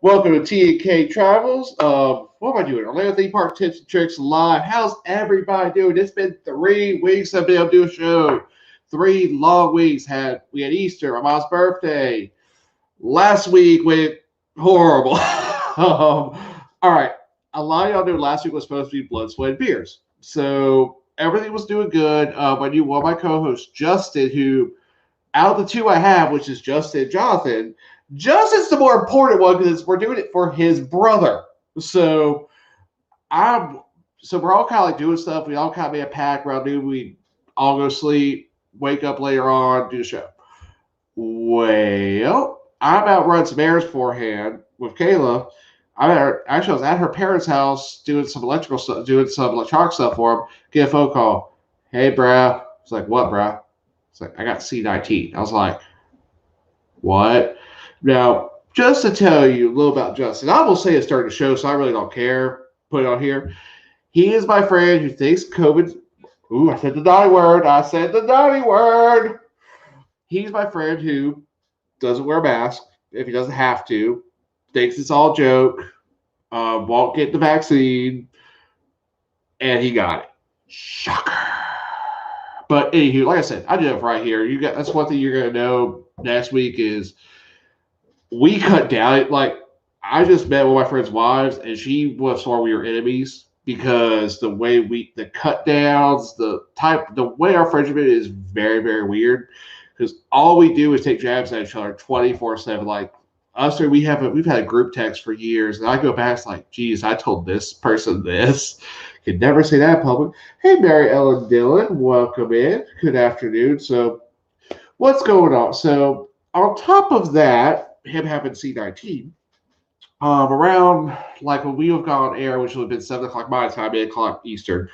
Welcome to T&K Travels. What am I doing? Orlando Theme Park Tips and Tricks Live. How's everybody doing? It's been 3 weeks I've been able to do a show. 3 long weeks. We had Easter, my mom's birthday. Last week went horrible. All right. A lot of y'all knew last week was supposed to be Blood, Sweat, and Beers. So everything was doing good. I knew one of my co-hosts, Justin, who out of the two I have, which is Justin and Jonathan, Justin's the more important one because we're doing it for his brother. So I'm so we're all kind of like doing stuff. We all kind of made a pact around noon. We all go sleep, wake up later on, do the show. Well, I'm out running some errands beforehand with Kayla. Actually, I was at her parents' house doing some electrical stuff, doing some electronic stuff for him. Get a phone call. Hey, bruh. It's like, what, bruh? It's like, I got C19. I was like, what? Now, just to tell you a little about Justin, I will say it started the show, so I really don't care. Put it on here. He is my friend who thinks COVID. Ooh, I said the naughty word. I said the naughty word. He's my friend who doesn't wear a mask if he doesn't have to, thinks it's all a joke, won't get the vaccine, and he got it. Shocker. But anywho, like I said, I did it right here. That's one thing you're gonna know next week is we cut down. Like I just met one of my friend's wives, and she was swore we were enemies because the cut downs, the way our friendship is very very weird. Because all we do is take jabs at each other 24/7. Like us, we've had a group text for years, and I go back, it's like, geez, I told this person this. Could never say that in public. Hey, Mary Ellen Dillon, welcome in. Good afternoon. So, what's going on? So, on top of that, him having C19, around like when we have gone on air, which would have been 7 o'clock my time, 8 o'clock Eastern,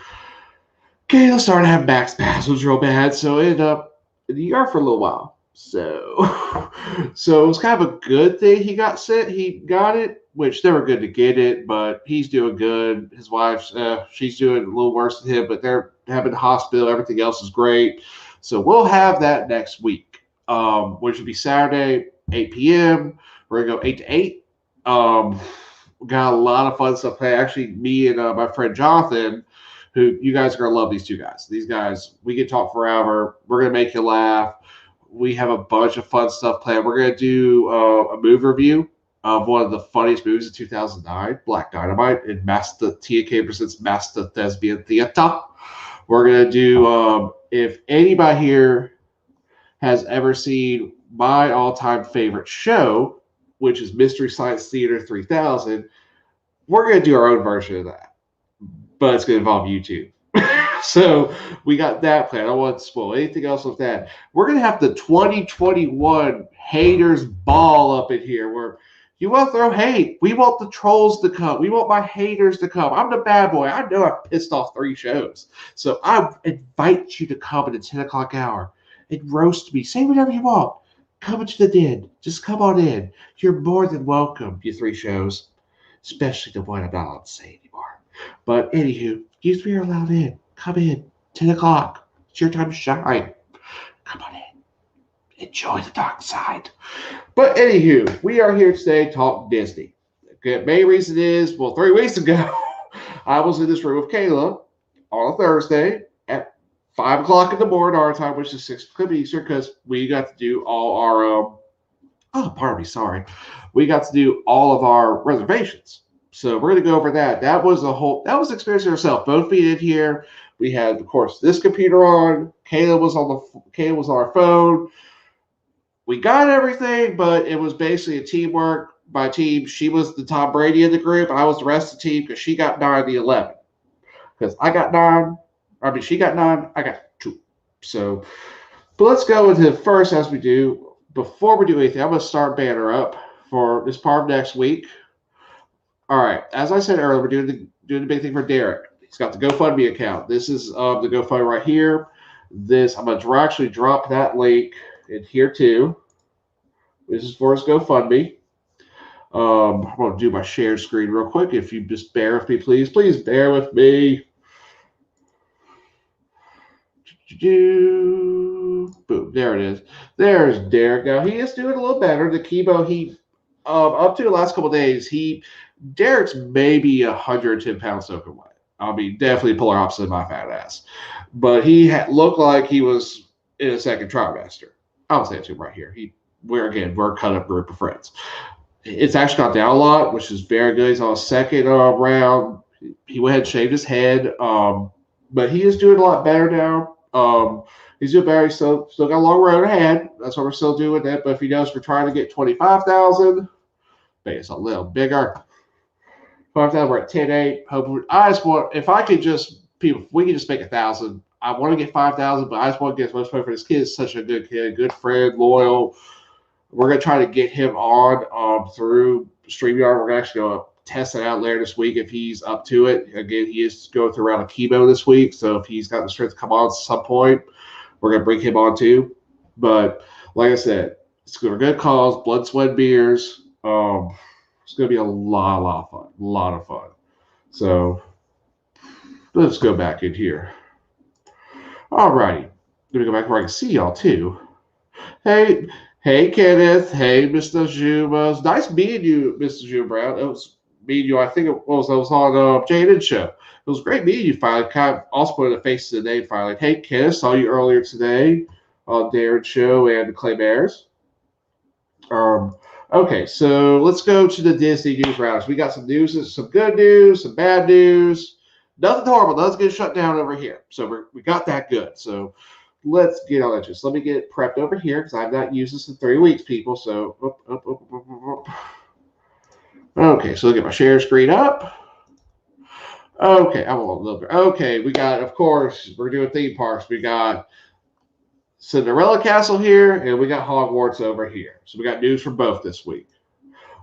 Kayla started having back spasms real bad, so I ended up in the ER for a little while. So, so it was kind of a good thing he got sick. He got it, which they were good to get it, but he's doing good. His wife, she's doing a little worse than him, but they're having the hospital. Everything else is great. So we'll have that next week, which will be Saturday, 8 p.m. We're gonna go 8 to 8. We got a lot of fun stuff planned. Actually, me and my friend Jonathan, who you guys are gonna love these two guys. These guys, we can talk forever. We're gonna make you laugh. We have a bunch of fun stuff planned. We're gonna do a movie review of one of the funniest movies of 2009, Black Dynamite, in Master T&K presents Master Thespian Theater. We're gonna do if anybody here has ever seen my all-time favorite show, which is Mystery Science Theater 3000, we're gonna do our own version of that, but it's gonna involve YouTube. So we got that plan. I don't want to spoil anything else with that. We're gonna have the 2021 haters ball up in here where you want to throw hate. We want the trolls to come. We want my haters to come. I'm the bad boy. I know I've pissed off 3 shows. So I invite you to come at the 10 o'clock hour and roast me. Say whatever you want. Come into the den. Just come on in. You're more than welcome, you 3 shows. Especially the one I'm not allowed to say anymore. But anywho, you 3 are allowed in. Come in. 10 o'clock. It's your time to shine. Come on in. Enjoy the dark side. But anywho, we are here today to talk Disney. The main reason is, well, 3 weeks ago, I was in this room with Kayla on a Thursday at 5 o'clock in the morning our time, which is 6 o'clock Eastern, because we got to do all our, pardon me, sorry. We got to do all of our reservations. So we're going to go over that. That was the experience herself. Both being in here. We had, of course, this computer on. Kayla was on our phone. We got everything, but it was basically a teamwork by team. She was the Tom Brady of the group. I was the rest of the team because she got 9 the 11. Because I got 9. She got 9. I got 2. So, but let's go into first as we do. Before we do anything, I'm going to start banner up for this part of next week. All right. As I said earlier, we're doing the big thing for Derek. He's got the GoFundMe account. This is the GoFundMe right here. I'm going to actually drop that link in here too. This is for his GoFundMe. I'm going to do my share screen real quick. If you just bear with me, please. Please bear with me. Boom. There it is. There's Derek. Now, he is doing a little better. The chemo, Up to the last couple of days, Derek's maybe 110 pounds soaking wet. I mean, definitely polar opposite of my fat ass. But looked like he was in a second trimester. I'll say it to him right here. We're a cut up group of friends. It's actually gone down a lot, which is very good. He's on a second round. He went ahead and shaved his head, but he is doing a lot better now. He's doing better. He's still got a long road ahead. That's why we're still doing that. But if he knows we're trying to get 25,000, maybe it's a little bigger. 5,000, we're at 10.8. I just want, if I could just, people, if we could just make 1,000. I want to get 5,000, but I just want to get as much money for this kid. He's such a good kid, good friend, loyal. We're going to try to get him on through StreamYard. We're going to actually go test it out later this week if he's up to it. Again, he is going through a round of chemo this week, so if he's got the strength to come on at some point, we're going to bring him on too. But like I said, it's going to be good calls, blood, sweat, beers. It's going to be a lot of fun. A lot of fun. So let's go back in here. All righty. Let me go back where I can see y'all too. Hey, Kenneth. Hey, Mr. Juma. It's nice meeting you, Mr. Juma Brown. It was meeting you, I think it was on Jaden's show. It was great meeting you finally. Kind of also putting a face to the name finally. Hey, Kenneth, saw you earlier today on Darren's show and Clay Bears. Okay, so let's go to the Disney news rounds. We got some news, some good news, some bad news. Nothing horrible. Nothing's getting shut down over here. So we got that good. So let's get on that. Let me get it prepped over here because I've not used this in 3 weeks, people. So, okay, so look at my share screen up. Okay, I'm a little bit. Okay, we got, of course, we're doing theme parks. We got Cinderella Castle here, and we got Hogwarts over here. So we got news from both this week.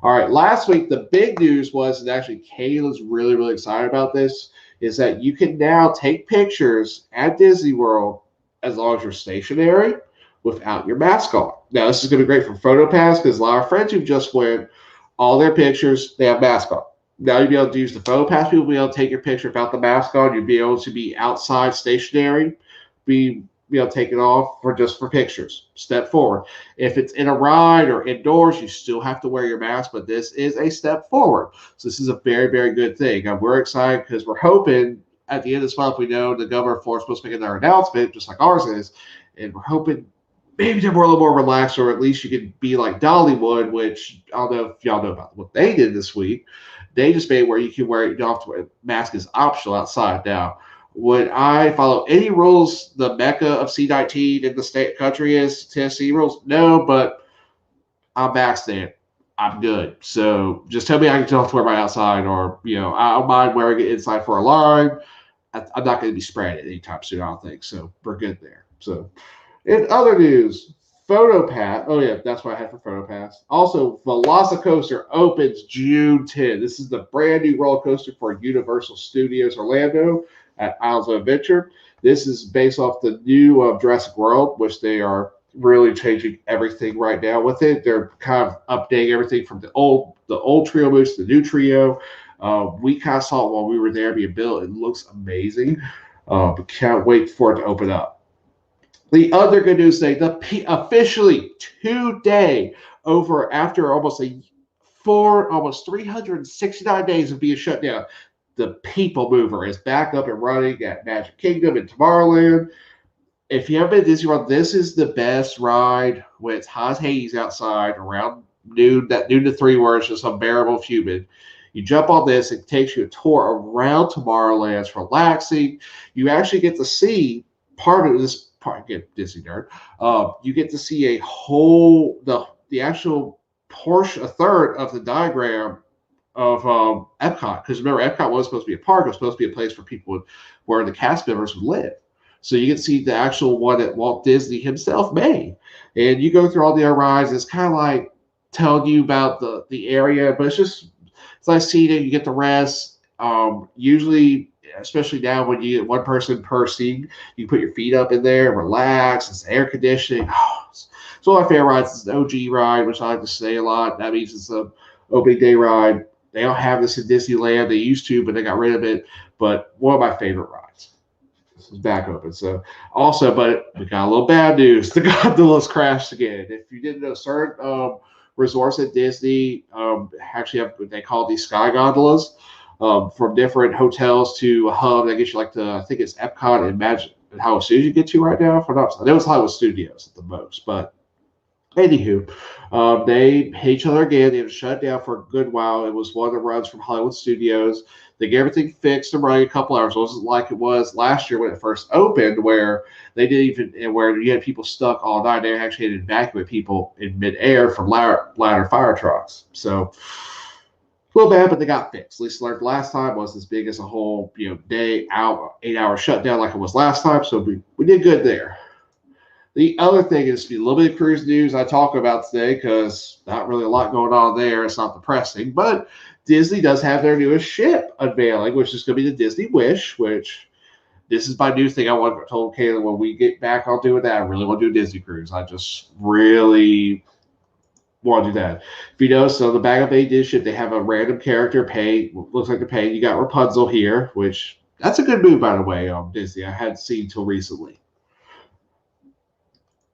All right, last week, the big news was, and actually Kayla's really, really excited about this, is that you can now take pictures at Disney World as long as you're stationary without your mask on. Now, this is going to be great for PhotoPass because a lot of friends who just went, all their pictures, they have masks on. Now you'll be able to use the PhotoPass. People will be able to take your picture without the mask on. You'll be able to be outside stationary, be able to take it off for pictures. Step forward. If it's in a ride or indoors, you still have to wear your mask, but this is a step forward. So this is a very, very good thing. We're excited because we're hoping at the end of this month, we know the governor of Florida is supposed to make another announcement, just like ours is, and we're hoping maybe they're a little more relaxed, or at least you can be like Dollywood, which I don't know if y'all know about what they did this week. They just made where you can wear, you don't have to wear, mask is optional outside. Now, would I follow any rules the Mecca of C-19 in the state country is, Tennessee rules? No, but I'm vaccinated. I'm good. So just tell me I don't have to wear my outside, or, I don't mind wearing it inside for a line. I'm not going to be spraying it anytime soon, I don't think. So we're good there. So in other news, PhotoPass. Oh, yeah, that's what I had for PhotoPass. Also, Velocicoaster opens June 10. This is the brand new roller coaster for Universal Studios Orlando at Islands of Adventure. This is based off the new Jurassic World, which they are really changing everything right now with it. They're kind of updating everything from the old trio moves to the new trio. We kind of saw it while we were there being built. It looks amazing. But can't wait for it to open up. The other good news thing, officially today, after almost 369 days of being shut down, the People Mover is back up and running at Magic Kingdom and Tomorrowland. If you haven't been to Disney World, this is the best ride when it's hot as Hades outside around noon to 3, where it's just unbearable humid. You jump on this, it takes you a tour around Tomorrowland. It's relaxing. You actually get to see part of this. Get Disney nerd. You get to see the actual portion, a third of the diagram of Epcot. Because remember, Epcot was supposed to be a park. It was supposed to be a place for people where the cast members would live. So you can see the actual one that Walt Disney himself made. And you go through all the rides. It's kind of like telling you about the area, but it's like seeing it. You get the rest. Usually, especially now when you get one person per seat, you put your feet up in there, relax. It's air conditioning. It's one of my favorite rides. It's an OG ride, which I like to say a lot. That means it's an opening day ride. They don't have this in Disneyland. They used to, but they got rid of it. But one of my favorite rides. This is back open. So also, but we got a little bad news. The gondolas crashed again. If you didn't know, certain resorts at Disney actually have what they call these sky gondolas from different hotels to a hub that gets you like to, I think it's Epcot and Magic and Hollywood Studios you get to right now. For not, I know it's Hollywood Studios at the most, but anywho, they hate each other again. They were shut down for a good while. It was one of the runs from Hollywood Studios. They get everything fixed and running a couple hours. It wasn't like it was last year when it first opened, where they didn't even, and where you had people stuck all night. They actually had to evacuate people in midair from ladder fire trucks. So a little bad, but they got fixed. At least like last time wasn't as big as a whole day out 8 hour shutdown like it was last time. So we did good there. The other thing is a little bit of cruise news I talk about today because not really a lot going on there. It's not depressing, but Disney does have their newest ship unveiling, which is going to be the Disney Wish, which this is my new thing. I told Kayla when we get back, I'll do that. I really want to do a Disney cruise. I just really want to do that. If you notice, on the back of a Disney ship, they have a random character paint. Looks like they're paint. You got Rapunzel here, which that's a good move, by the way, on Disney. I hadn't seen until recently.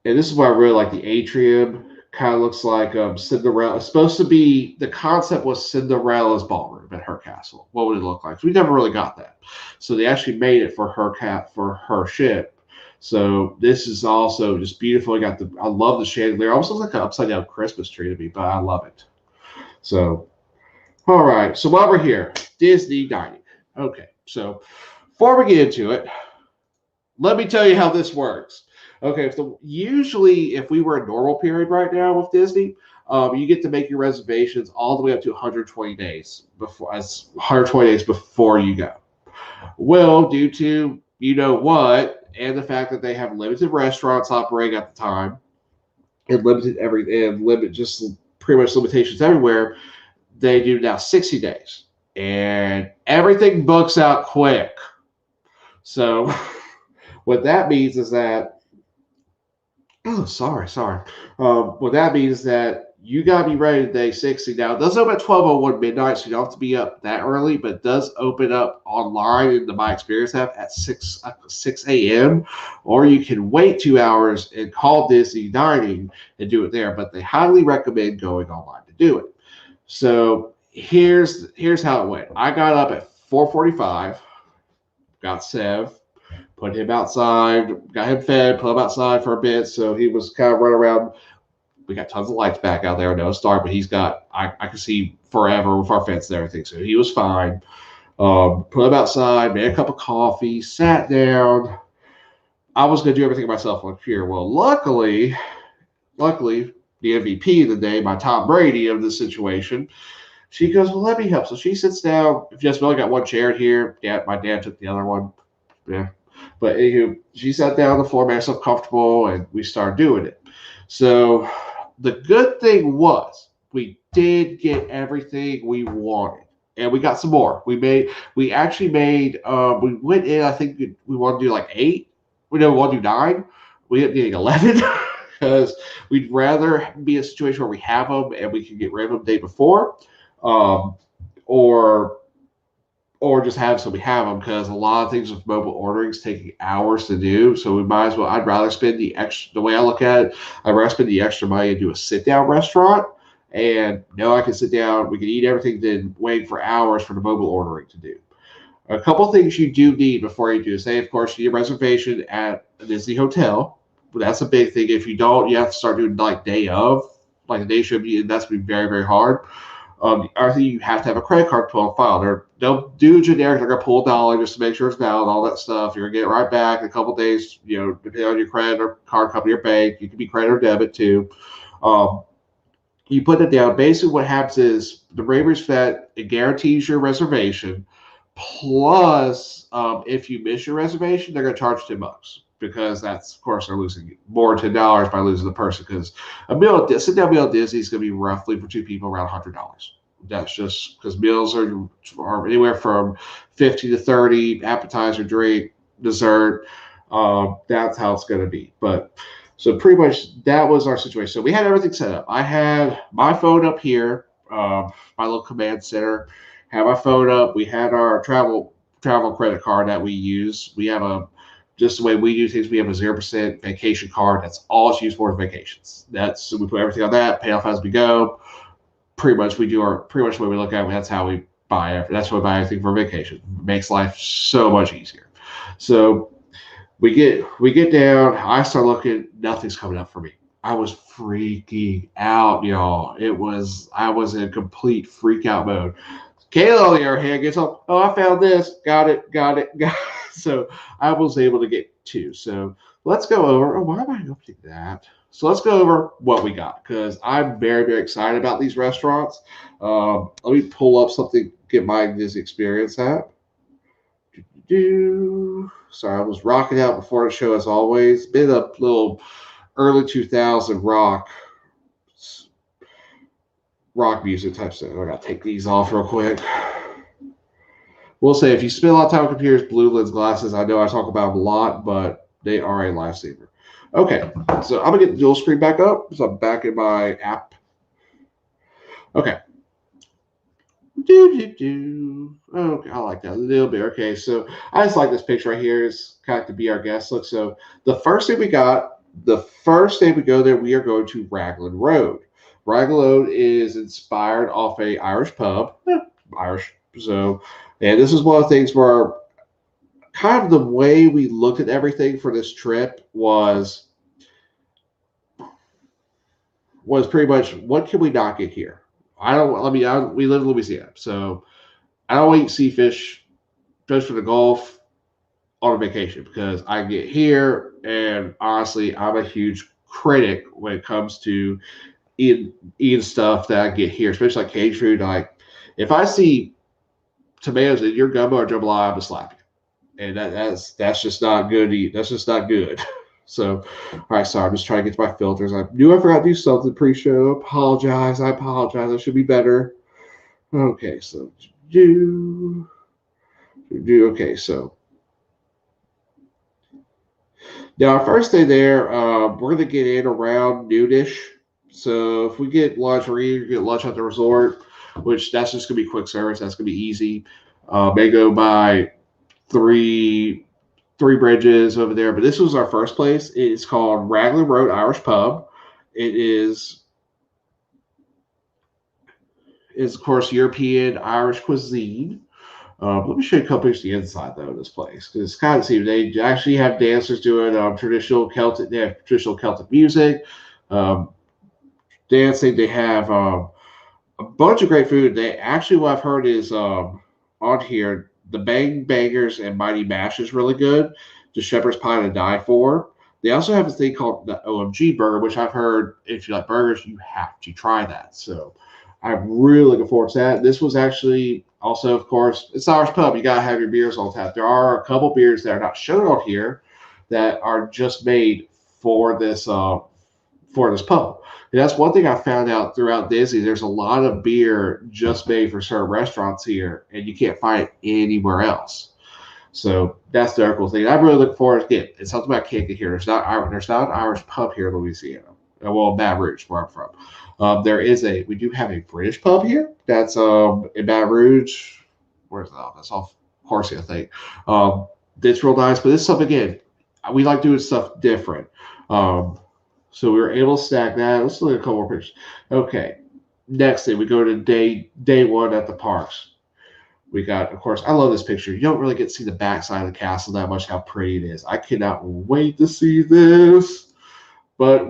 And this is why I really like the atrium. Kind of looks like Cinderella. It's supposed to be, the concept was Cinderella's ballroom at her castle. What would it look like? So we never really got that. So they actually made it for her ship. So this is also just beautiful. I love the chandelier. Almost looks like an upside down Christmas tree to me, but I love it. So, all right. So while we're here, Disney dining. Okay. So before we get into it, let me tell you how this works. Okay, usually if we were a normal period right now with Disney, you get to make your reservations all the way up to 120 days before you go. Well, due to you know what, and the fact that they have limited restaurants operating at the time, and just pretty much limitations everywhere, they do now 60 days, and everything books out quick. So what that means is that sorry. What that means is that you got to be ready to day 60. Now, it does open at 12:01 midnight, so you don't have to be up that early, but it does open up online in the My Experience app at 6 a.m., or you can wait 2 hours and call Disney Dining and do it there, but they highly recommend going online to do it. So here's how it went. I got up at 4:45, got Sev, put him outside, got him fed, put him outside for a bit. So he was kind of running around. We got tons of lights back out there. No, it's dark, but I can see forever with our fence and everything. So he was fine. Put him outside, made a cup of coffee, sat down. I was going to do everything myself on the computer. Well, luckily, the MVP of the day, my Tom Brady of the situation, she goes, well, let me help. So she sits down. Just only got one chair here. Yeah, my dad took the other one. Yeah. But anywho, she sat down on the floor, made herself comfortable, and we started doing it. So the good thing was we did get everything we wanted, and we got some more. We actually made. We went in. I think we want to do like 8. We don't want to do 9. We ended up getting 11 because we'd rather be in a situation where we have them and we can get rid of them the day before, or just have so we have them, because a lot of things with mobile ordering is taking hours to do. So we might as well. I'd rather spend the extra. The way I look at it, I'd rather spend the extra money and do a sit down restaurant. And no, I can sit down. We can eat everything, then wait for hours for the mobile ordering to do. A couple things you do need before you do. Say, of course, you need a reservation at a Disney hotel. That's a big thing. If you don't, you have to start doing like day of, like the day should be, and that's going to be very, very hard. The other thing, you have to have a credit card to pull on file. They'll do generic. They're going to pull $1 just to make sure it's valid, all that stuff. You're going to get it right back in a couple of days, depending on your credit or card company or bank. You can be credit or debit too. You put it down. Basically, what happens is the waivers that it guarantees your reservation. Plus, if you miss your reservation, they're going to charge $10 because that's, of course, they're losing more than $10 by losing the person, because a sit-down meal at Disney is going to be roughly for 2 people around $100. That's just because meals are anywhere from 50 to 30, appetizer, drink, dessert. That's how it's going to be. But so pretty much that was our situation. So we had everything set up. I had my phone up here, my little command center. Had my phone up. We had our travel credit card that we use. We have a just the way we do things. We have a 0% vacation card. That's all it's used for is vacations. That's so we put everything on that, pay off as we go. Pretty much we do our pretty much the way we look at it. That's how we buy it. That's why we buy everything for vacation. It makes life so much easier. So we get down. I start looking. Nothing's coming up for me. I was freaking out, y'all. I was in complete freak out mode. Kayla, on the other hand, gets up. Oh, I found this. Got it. Got it. Got it. So I was able to get two. So let's go over. Oh, why am I opening that? So let's go over what we got because I'm very, very excited about these restaurants. Let me pull up something, get my Disney experience at. Sorry, I was rocking out before the show as always. Been a little early 2000 rock music type stuff. I gotta take these off real quick. We'll say if you spend a lot of time on computers, blue lens glasses, I know I talk about them a lot, but they are a lifesaver. Okay, so I'm gonna get the dual screen back up. So I'm back in my app. Okay. Okay, I like that a little bit. Okay, so I just like this picture right here. It's kind of to be our guest look. So the first thing we go there, we are going to Raglan Road. Raglan Road is inspired off a Irish pub. Irish. So, and this is one of the things where kind of the way we looked at everything for this trip was pretty much what can we not get here? We live in Louisiana, so I don't eat seafish just for the Gulf on a vacation because I get here and honestly, I'm a huge critic when it comes to eating stuff that I get here, especially like cage food. Like if I see tomatoes in your gumbo or jambalaya, I'm gonna slap you, and that's just not good to eat. That's just not good. So, all right, sorry, I'm just trying to get to my filters. I knew I forgot to do something pre-show. Apologize. I apologize. I should be better. Okay, so okay, so now our first day there, we're gonna get in around noonish. So if we get lunch, we're gonna get lunch at the resort, which that's just gonna be quick service. That's gonna be easy. May go by three bridges over there, but this was our first place. It's called Raglan Road Irish Pub. It is of course European Irish cuisine. Let me show you a couple pictures of the inside though of this place because it's kind of see they actually have dancers doing traditional Celtic. They have traditional Celtic music, um, dancing. They have a bunch of great food. They actually what I've heard is on here the Bang Bangers and Mighty Mash is really good. The Shepherd's Pie to die for. They also have a thing called the OMG burger, which I've heard if you like burgers, you have to try that. So I'm really looking forward to that. This was actually also, of course, it's Irish pub. You gotta have your beers on tap. There are a couple beers that are not shown on here that are just made for this pub. And that's one thing I found out throughout Disney. There's a lot of beer just made for certain restaurants here, and you can't find it anywhere else. So that's the cool thing. I'm really looking forward to it. It's something I can't get here. There's not an Irish pub here in Louisiana. Well, Baton Rouge, where I'm from. We do have a British pub here. That's in Baton Rouge. Where's that? That's off Horsey, I think. It's real nice, but this stuff again, we like doing stuff different. So we were able to stack that. Let's look at a couple more pictures. Okay. Next thing, we go to day one at the parks. We got, of course, I love this picture. You don't really get to see the backside of the castle that much, how pretty it is. I cannot wait to see this. But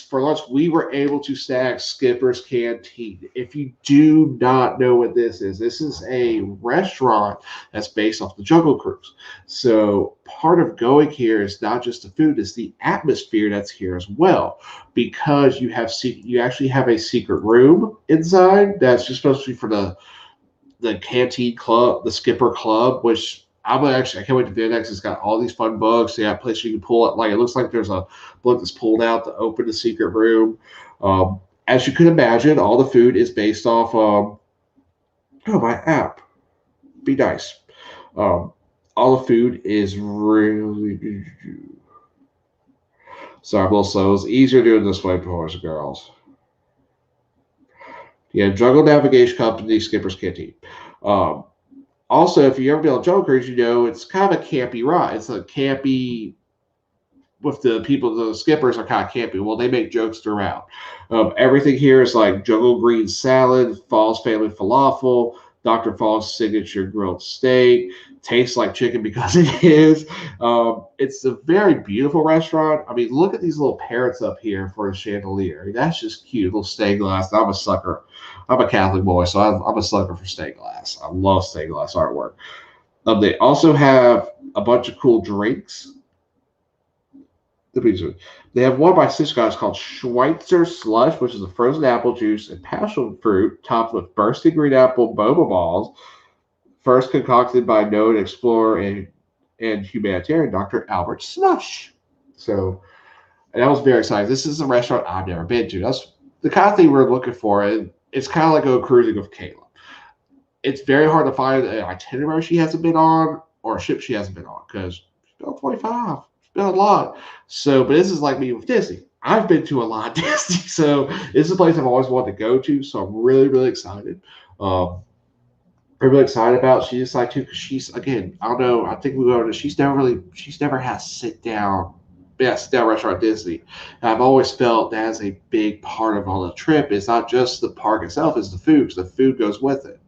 for lunch, we were able to snag Skipper's Canteen. If you do not know what this is a restaurant that's based off the Jungle Cruise. So part of going here is not just the food, it's the atmosphere that's here as well. Because you actually have a secret room inside that's just supposed to be for the canteen club, the Skipper Club, which I can't wait to do next. It's got all these fun books. They have places you can pull it. Like it looks like there's a book that's pulled out to open the secret room. As you could imagine, all the food is based off my app. Be nice. All the food is really sorry, I'm a little slow. It's easier doing this way, boys and girls. Yeah, Jungle Navigation Company, Skipper's Canteen. Also, if you ever been on Jungle Cruise, you know it's kind of a campy ride. It's a campy with the people, the skippers are kind of campy. Well, they make jokes throughout. Everything here is like jungle green salad, Fall's family falafel, Dr. Fall's signature grilled steak. Tastes like chicken because it is. It's a very beautiful restaurant. I mean, look at these little parrots up here for a chandelier. I mean, that's just cute. Little stained glass. I'm a sucker. I'm a Catholic boy, so I'm a sucker for stained glass. I love stained glass artwork. They also have a bunch of cool drinks. They have one by six guys called Schweitzer Slush, which is a frozen apple juice and passion fruit topped with bursting green apple boba balls, first concocted by known explorer and humanitarian Dr. Albert Slush. So, and that was very exciting. This is a restaurant I've never been to. That's the kind of thing we're looking for. And it's kind of like go cruising with Kayla. It's very hard to find an itinerary she hasn't been on or a ship she hasn't been on because she's been on 25. She's been on a lot. So, but this is like me with Disney. I've been to a lot of Disney, so this is a place I've always wanted to go to. So I'm really, really excited. I'm really excited about. She decided to because she's again. I don't know. I think we go to. She's never had sit down restaurant at Disney. And I've always felt that is a big part of all the trip. It's not just the park itself; it's the food. 'Cause the food goes with it.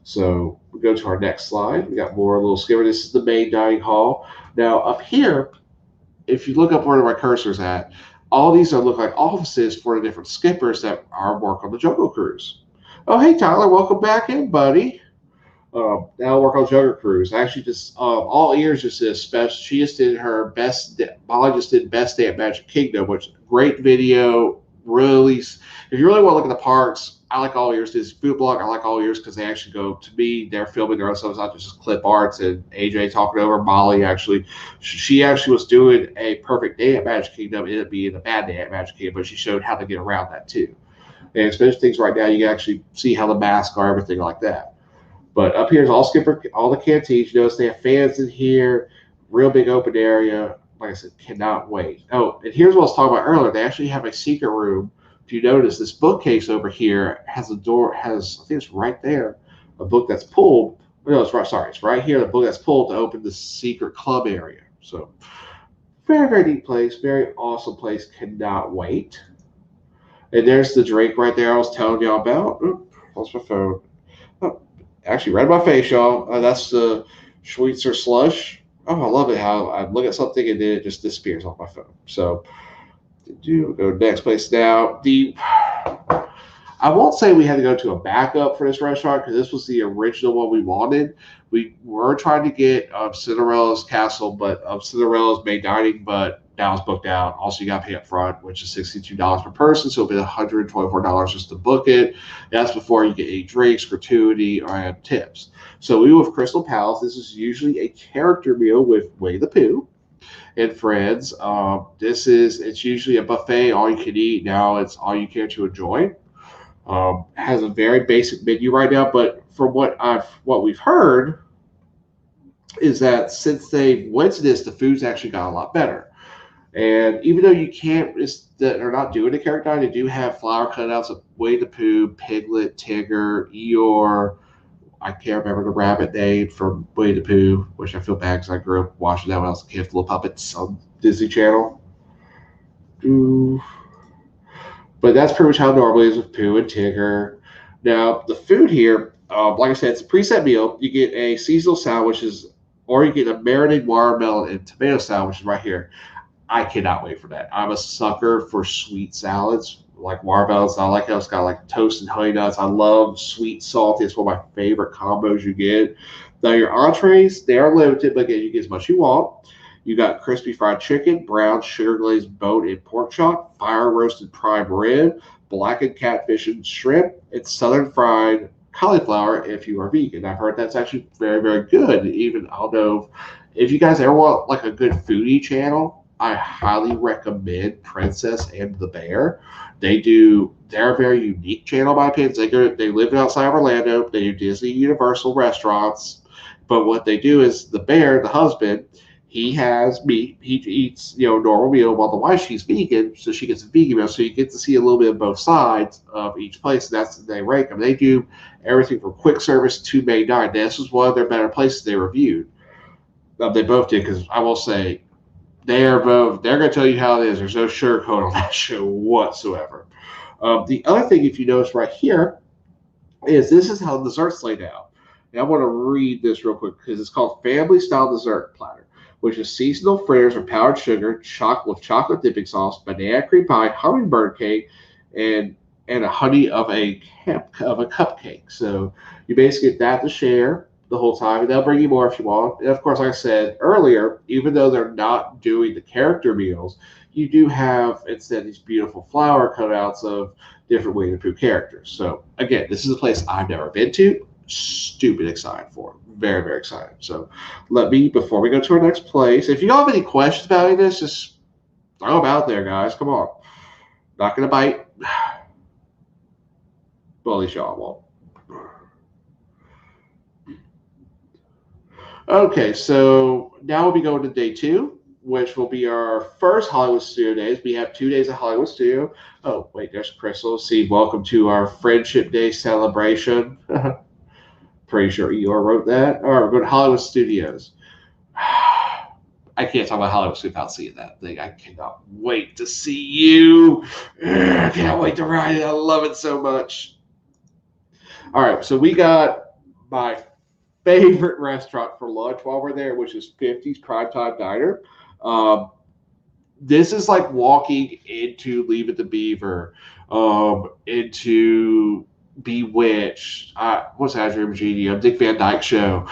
So we go to our next slide. We got more little skimmer. This is the main dining hall. Now up here, if you look up where my cursor's at, all these are look like offices for the different skippers that are work on the Jungle Cruise. Oh, hey Tyler, welcome back in, buddy. Now I work on Jungle Cruise. I actually just all ears just did a special. She just did her best. Molly just did best day at Magic Kingdom, which great video. Really, if you really want to look at the parks, I like all ears. This food blog, I like all ears because they actually go to me. They're filming their own stuff. It's not just clip arts and AJ talking over Molly. Actually, she actually was doing a perfect day at Magic Kingdom. It ended up being a bad day at Magic Kingdom, but she showed how to get around that too. And especially things right now, you can actually see how the masks are, everything like that. But up here is all skipper, all the canteens. You notice they have fans in here, real big open area. Like I said, cannot wait. Oh, and here's what I was talking about earlier. They actually have a secret room. If you notice, this bookcase over here has a door. Has I think it's right there, a book that's pulled. No, it's right. Sorry, it's right here. The book that's pulled to open the secret club area. So very very neat place, very awesome place. Cannot wait. And there's the drink right there I was telling y'all about. Oop, lost my phone. Oh, actually, right in my face, y'all. That's the Schweitzer slush. Oh, I love it how I look at something and then it just disappears off my phone. So, do go next place now. I won't say we had to go to a backup for this restaurant because this was the original one we wanted. We were trying to get Cinderella's Castle, but Cinderella's main dining, but now it's booked out. Also, you got to pay up front, which is $62 per person, so it'll be $124 just to book it. That's before you get any drinks, gratuity, or tips. So we were with Crystal Palace. This is usually a character meal with Winnie the Pooh and friends. It's usually a buffet, all you can eat. Now it's all you care to enjoy. Has a very basic menu right now, but from what we've heard is that since they went to this, the food's actually got a lot better. And even though you can't, they're not doing the character dining, they do have flower cutouts of Winnie the Pooh, Piglet, Tigger, Eeyore. I can't remember the rabbit name from Winnie the Pooh, which I feel bad because I grew up watching that when I was a kid, Little Puppets on Disney Channel. Ooh. But that's pretty much how it normally is with Pooh and Tigger. Now, the food here, like I said, it's a preset meal. You get a seasonal sandwiches, or you get a marinated watermelon and tomato sandwiches right here. I cannot wait for that. I'm a sucker for sweet salads, like watermelons. I like how it's got like toast and honey nuts. I love sweet salty. It's one of my favorite combos you get. Now, your entrees, they are limited, but again, you get as much as you want. You got crispy fried chicken, brown sugar glazed bone and pork chop, fire roasted prime rib, blackened catfish and shrimp, and southern fried cauliflower if you are vegan. I've heard that's actually very, very good. Even although if you guys ever want like a good foodie channel, I highly recommend Princess and the Bear. They're a very unique channel by opinion. They live outside of Orlando. They do Disney Universal restaurants. But what they do is the bear, the husband, He has meat. He eats, normal meal, while the wife, she's vegan, so she gets a vegan meal. So you get to see a little bit of both sides of each place. And that's they rank them. They do everything from quick service to main dine. This was one of their better places they reviewed. They both did, because I will say they're going to tell you how it is. There's no sugarcoat on that show whatsoever. The other thing, if you notice right here, is this is how the dessert's laid out. And I want to read this real quick because it's called Family Style Dessert Platter, which is seasonal fritters with powdered sugar, chocolate dipping sauce, banana cream pie, hummingbird cake, and a honey of a cupcake. So you basically get that to share the whole time, and they'll bring you more if you want. And of course, like I said earlier, even though they're not doing the character meals, you do have instead these beautiful flower cutouts of different Winnie the Pooh characters. So again, this is a place I've never been to. Stupid excited for. Very, very excited. So before we go to our next place, if you have any questions about any of this, just throw them out there, guys. Come on. Not going to bite. Well, at least y'all won't. Okay, so now we'll be going to day 2, which will be our first Hollywood Studio days. We have 2 days of Hollywood Studio. Oh, wait, there's Crystal. See, welcome to our Friendship Day celebration. Pretty sure Eeyore wrote that. All right, we're going to Hollywood Studios. I can't talk about Hollywood Studios without seeing that thing. I cannot wait to see you. I can't wait to ride it. I love it so much. All right, so we got my favorite restaurant for lunch while we're there, which is 50's Primetime Diner. This is like walking into Leave It to Beaver, into Bewitched. What's that? Dream Genie? Dick Van Dyke Show.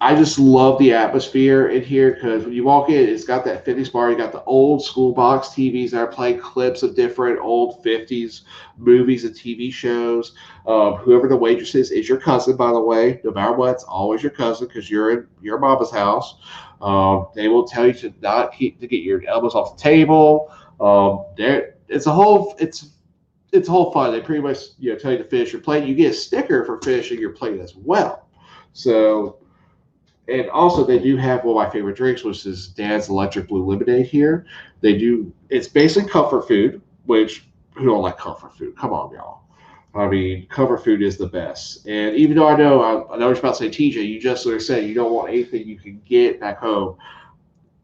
I just love the atmosphere in here because when you walk in, it's got that 50s bar. You got the old school box TVs that are playing clips of different old 50s movies and TV shows. Whoever the waitress is your cousin, by the way. No matter what, it's always your cousin because you're in your mama's house. They will tell you to not to get your elbows off the table. It's a whole fun. They pretty much tell you to finish your plate. You get a sticker for finishing your plate as well. So. And also, they do have one of my favorite drinks, which is Dad's Electric Blue Lemonade here. It's basically comfort food, which, who don't like comfort food? Come on, y'all. I mean, comfort food is the best. And even though I know you're about to say, TJ, you just sort of said you don't want anything you can get back home.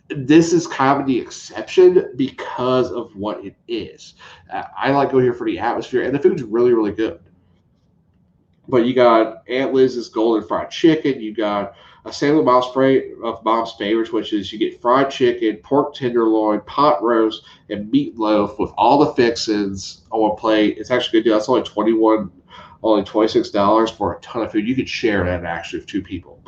This is kind of the exception because of what it is. I like going here for the atmosphere, and the food's really, really good. But you got Aunt Liz's Golden Fried Chicken. You got a sample of Mom's favorites, which is you get fried chicken, pork tenderloin, pot roast, and meatloaf with all the fixings on one plate. It's actually a good deal. That's only $26 for a ton of food. You could share that actually with 2 people.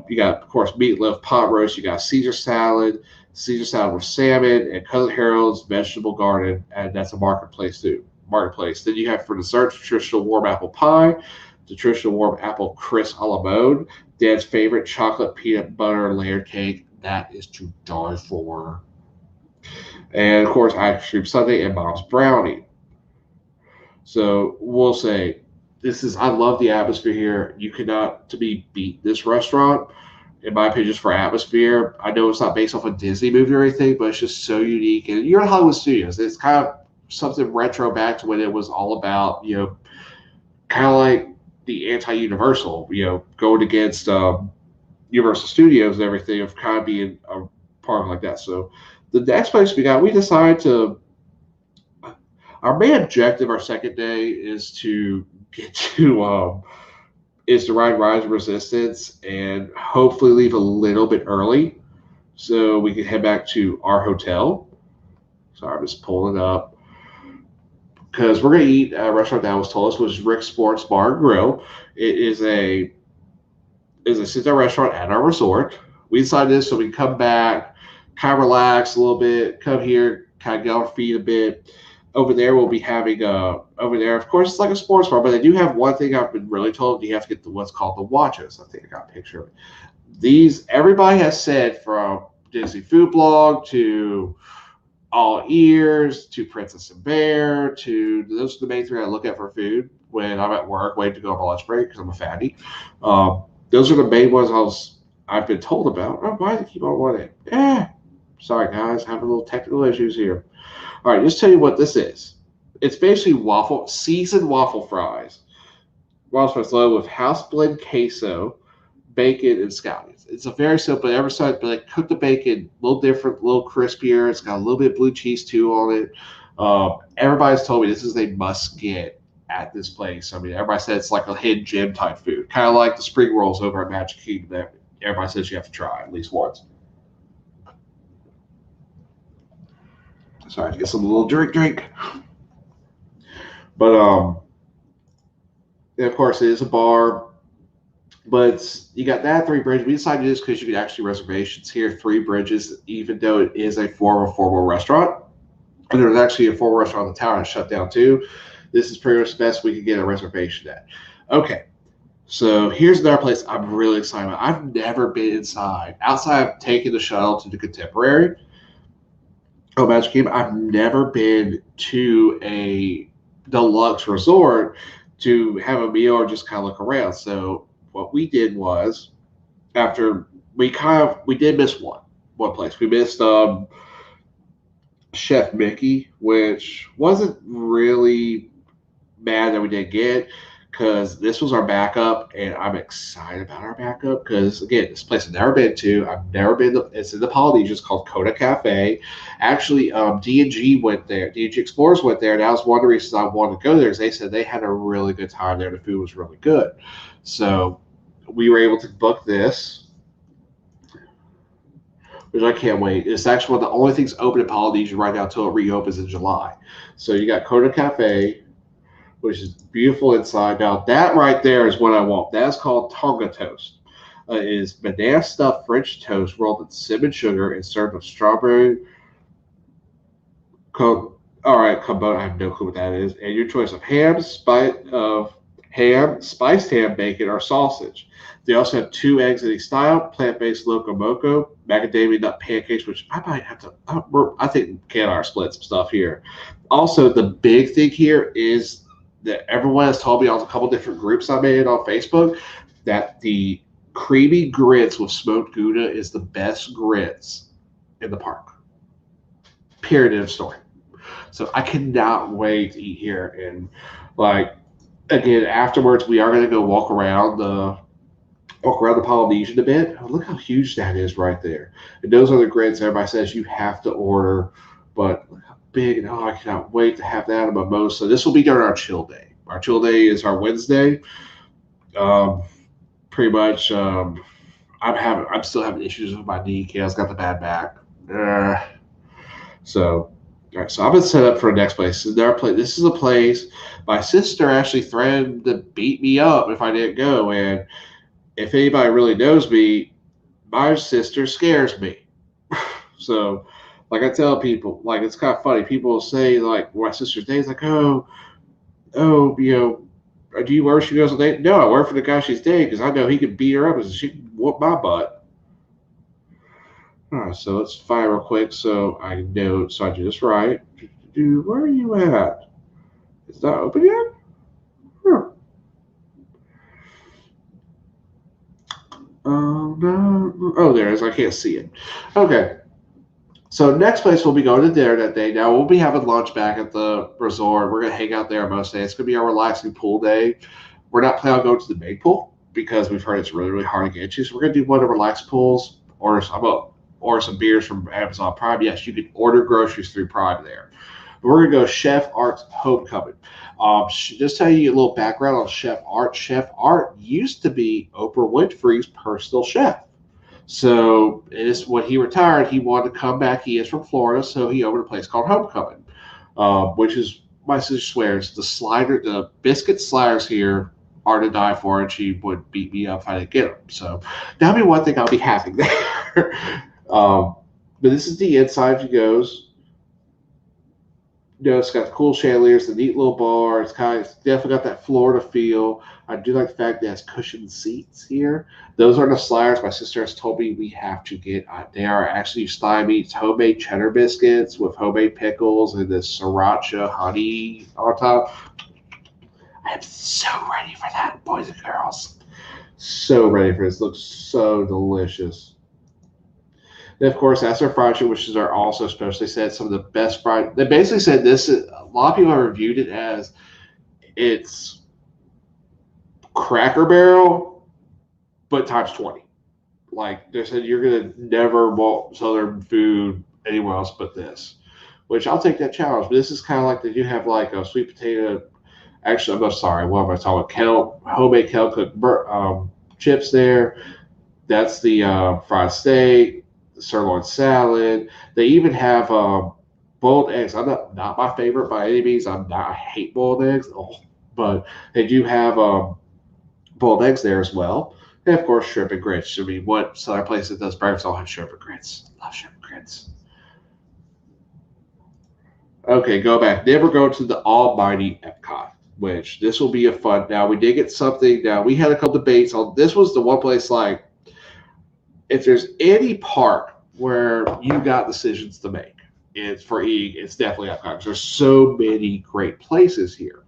You got, of course, meatloaf, pot roast. You got Caesar salad with salmon, and Cousin Harold's vegetable garden, and that's a marketplace too. Then you have for dessert, traditional warm apple pie, the traditional warm apple crisp a la mode, Dad's favorite chocolate peanut butter layered cake. That is to die for. And of course, ice cream sundae and Mom's brownie. So we'll say I love the atmosphere here. You cannot, to me, beat this restaurant. In my opinion, just for atmosphere. I know it's not based off a Disney movie or anything, but it's just so unique. And you're in Hollywood Studios. It's kind of something retro back to when it was all about, kind of like the anti-Universal, going against Universal Studios and everything of kind of being a part of like that. So the next place we decided our main objective, our second day is to get to, is to ride Rise of Resistance and hopefully leave a little bit early so we can head back to our hotel. Sorry, I'm just pulling it up. Because we're going to eat at a restaurant that was told us was Rick's Sports Bar and Grill. It is a sit-down restaurant at our resort. We decided this so we can come back, kind of relax a little bit, come here, kind of get our feet a bit. Over there, we'll be having of course, it's like a sports bar, but they do have one thing I've been really told: you have to get what's called the watches. I think I got a picture of it. These everybody has said, from Disney Food Blog to All Ears to Princess and Bear to those are the main 3 I look at for food when I'm at work waiting to go on my lunch break because I'm a fatty. Those are the main ones I've been told about. Oh, why do they keep on wanting it? Sorry guys, having a little technical issues here. All right, just tell you what this is. It's basically seasoned waffle fries. Waffle fries loaded with house blend queso, bacon, and scallions. It's a very simple. Every side, but like cook the bacon a little different, a little crispier. It's got a little bit of blue cheese too on it. Everybody's told me this is a must get at this place. I mean, everybody said it's like a hidden gem type food, kind of like the spring rolls over at Magic Kingdom that everybody says you have to try at least once. Sorry, to get some little drink. But and of course, it is a bar. But you got that Three Bridges. We decided to do this because you could actually reservations here. Three Bridges, even though it is a former restaurant, and there's actually a former restaurant in the tower that shut down too. This is pretty much the best we could get a reservation at. Okay, so here's another place I'm really excited about. I've never been inside. Outside of taking the shuttle to the Contemporary, Magic Kingdom, I've never been to a deluxe resort to have a meal or just kind of look around. So what we did was after we did miss one place. We missed Chef Mickey, which wasn't really mad that we didn't get because this was our backup, and I'm excited about our backup because again, this place I've never been to. I've never been. It's in the Polynesian. It's called Coda Cafe. Actually, D&G went there. D&G Explorers went there, and that was one of the reasons I wanted to go there. Is they said they had a really good time there. The food was really good, so we were able to book this, which I can't wait. It's actually one of the only things open in Polynesia right now until it reopens in July. So you got Coda Cafe, which is beautiful inside. Now that right there is what I want. That's called Tonga toast. It is banana stuffed French toast rolled in cinnamon sugar and served with strawberry. All right, combo. I have no clue what that is. And your choice of spiced ham, bacon, or sausage. They also have 2 eggs in each style, plant-based loco moco, macadamia nut pancakes, which I might have to. I think Ken and I are split some stuff here. Also, the big thing here is that everyone has told me on a couple different groups I made on Facebook that the creamy grits with smoked Gouda is the best grits in the park. Period of story. So I cannot wait to eat here. And like again, afterwards we are going to go walk around the Polynesian a bit. Oh, look how huge that is right there. And those are the grits everybody says you have to order. But look how big, and I cannot wait to have that in mimosa. This will be during our chill day. Our chill day is our Wednesday. Um, Pretty much, I'm still having issues with my knee. Kale's got the bad back. So, all right, so I've been set up for the next place. This is a place my sister actually threatened to beat me up if I didn't go. And if anybody really knows me, my sister scares me. So, like I tell people, like it's kind of funny. People will say like my sister's dating, like, do you work? She goes on date. No, I work for the guy she's dating because I know he could beat her up and she can whoop my butt. All right, so let's find real quick so I know. So I do this right. Where are you at? It's not open yet. Huh. Oh no! Oh, there it is. I can't see it. Okay. So next place we'll be going to dinner that day. Now we'll be having lunch back at the resort. We're gonna hang out there most days. It's gonna be our relaxing pool day. We're not planning on going to the main pool because we've heard it's really hard to get to. So we're gonna do one of the relaxed pools, or some beers from Amazon Prime. Yes, you can order groceries through Prime there. But we're gonna go Chef Art's Homecoming. Just tell you a little background on Chef Art. Chef Art used to be Oprah Winfrey's personal chef. So it's when he retired, he wanted to come back. He is from Florida, so he opened a place called Homecoming, which is my sister swears the biscuit sliders here are to die for, and she would beat me up if I didn't get them. So that'll be one thing I'll be having there. But this is the inside. He goes. It's got the cool chandeliers, the neat little bar. It's definitely got that Florida feel. I do like the fact that it has cushioned seats here. Those are the sliders my sister has told me we have to get. They are actually Stuymeat's homemade cheddar biscuits with homemade pickles and this sriracha honey on top. I am so ready for that, boys and girls. So ready for this. Looks so delicious. And of course, that's their fried chicken, which is our also special. They said some of the best fried. They basically said this. A lot of people have reviewed it as it's Cracker Barrel, but times 20. Like they said, you're gonna never want Southern food anywhere else but this. Which I'll take that challenge. But this is kind of like they do have like a sweet potato. Actually, I'm not sorry. What am I talking about? Homemade kettle cooked chips there. That's the fried steak, the sirloin salad. They even have boiled eggs. I'm not my favorite by any means. I hate boiled eggs. Oh, but they do have boiled eggs there as well. And of course, shrimp and grits. I mean, what other place that does breakfast all have shrimp and grits? Love shrimp and grits. Okay, go back. Never go to the almighty Epcot, which this will be a fun. Now we did get something. Now we had a couple debates on. This was the one place like if there's any park where you got decisions to make, it's for eating. It's definitely Epcot. There's so many great places here.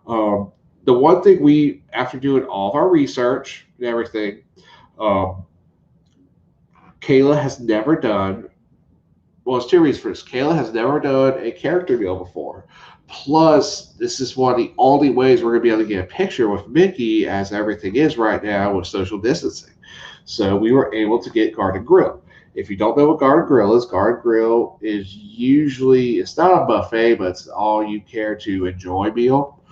The one thing we, after doing all of our research and everything, um, Kayla has never done. Well, it's two reasons for this. Kayla has never done a character meal before. Plus, this is one of the only ways we're going to be able to get a picture with Mickey as everything is right now with social distancing. So we were able to get Garden Grill. If you don't know what Garden Grill is usually, it's not a buffet, but it's all you care to enjoy meal.